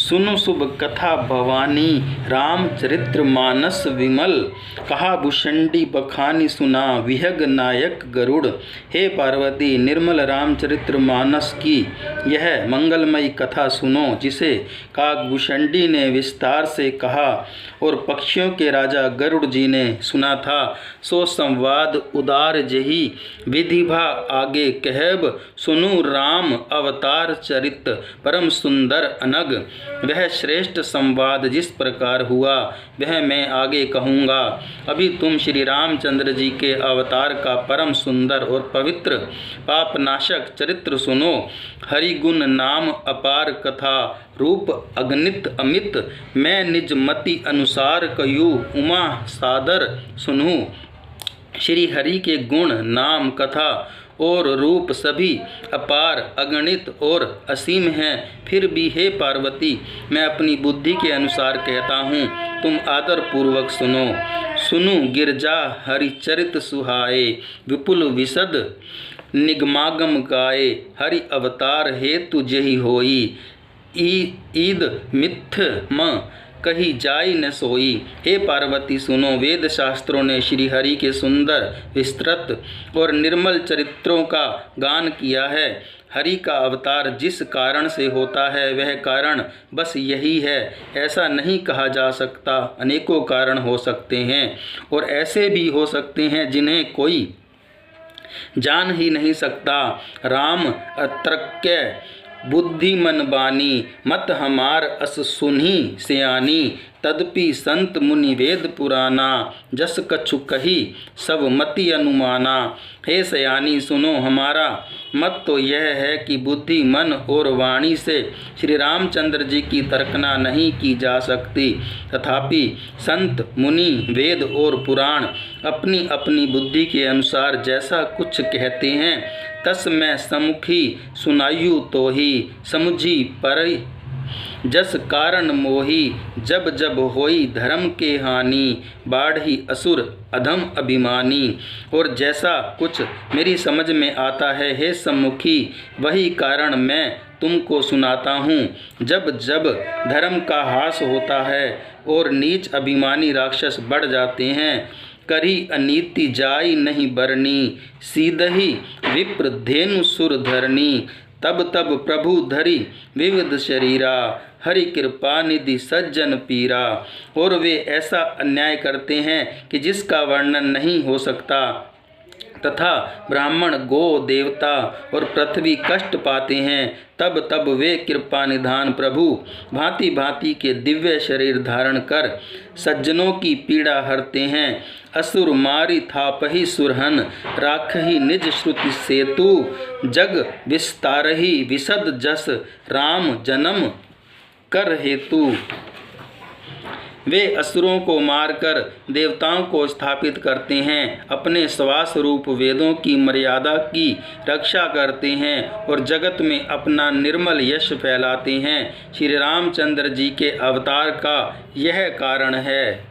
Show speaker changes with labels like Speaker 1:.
Speaker 1: सुनु शुभ कथा भवानी रामचरित्र मानस विमल। कहा भुषंडी बखानी सुना विहग नायक गरुड़। हे पार्वती, निर्मल रामचरित्र मानस की यह मंगलमयी कथा सुनो, जिसे काकभूषणी ने विस्तार से कहा और पक्षियों के राजा गरुड़ जी ने सुना था। सो संवाद उदार जही विधिभा आगे कहब। सुनु राम अवतार चरित परम सुंदर अनग। वह श्रेष्ठ संवाद जिस प्रकार हुआ वह मैं आगे कहूँगा। अभी तुम श्री रामचंद्र जी के अवतार का परम सुंदर और पवित्र पापनाशक चरित्र सुनो। हरिगुण नाम अपार कथा रूप अगणित अमित। मैं निज मति अनुसार कयू उमा सादर सुनूं। श्री हरि के गुण नाम कथा और रूप सभी अपार अगणित और असीम हैं। फिर भी हे पार्वती, मैं अपनी बुद्धि के अनुसार कहता हूँ, तुम आदर पूर्वक सुनो। सुनु गिरजा हरिचरित सुहाए विपुल विशद निगमागम गाए। हरि अवतार हेतु जही होई ईद मिथ म कही जाई न सोई। हे पार्वती सुनो, वेद शास्त्रों ने श्री हरि के सुंदर विस्तृत और निर्मल चरित्रों का गान किया है। हरि का अवतार जिस कारण से होता है वह कारण बस यही है, ऐसा नहीं कहा जा सकता। अनेकों कारण हो सकते हैं और ऐसे भी हो सकते हैं जिन्हें कोई जान ही नहीं सकता। राम अत्रक्य बुद्धि मन बानी मत हमार अस सुनी सियानी। तदपि संत मुनि वेद पुराना जस कछु कही सब मति अनुमाना। हे सयानी सुनो, हमारा मत तो यह है कि बुद्धि मन और वाणी से श्री रामचंद्र जी की तर्कना नहीं की जा सकती। तथापि संत मुनि वेद और पुराण अपनी अपनी बुद्धि के अनुसार जैसा कुछ कहते हैं तस मैं समुखी सुनायु तो ही समुझी पर जस कारण मोही। जब जब होई धर्म के हानि बाढ़ी असुर अधम अभिमानी। और जैसा कुछ मेरी समझ में आता है हे सम्मुखी, वही कारण मैं तुमको सुनाता हूँ। जब जब धर्म का ह्रास होता है और नीच अभिमानी राक्षस बढ़ जाते हैं, करी अनीति जाई नहीं बरनी सीधही विप्र धेनु सुर धरनी। तब तब प्रभु धरी विविध शरीरा हरि कृपा निधि सज्जन पीरा। और वे ऐसा अन्याय करते हैं कि जिसका वर्णन नहीं हो सकता, तथा ब्राह्मण गो देवता और पृथ्वी कष्ट पाते हैं। तब तब वे कृपा निधान प्रभु भांति भांति के दिव्य शरीर धारण कर सज्जनों की पीड़ा हरते हैं। असुर मारी थापहि सुरहन राखहि निज श्रुति सेतु। जग विस्तारहि विशद जस राम जन्म कर हेतु। वे असुरों को मारकर देवताओं को स्थापित करते हैं, अपने श्वास रूप वेदों की मर्यादा की रक्षा करते हैं और जगत में अपना निर्मल यश फैलाते हैं। श्री रामचंद्र जी के अवतार का यह कारण है।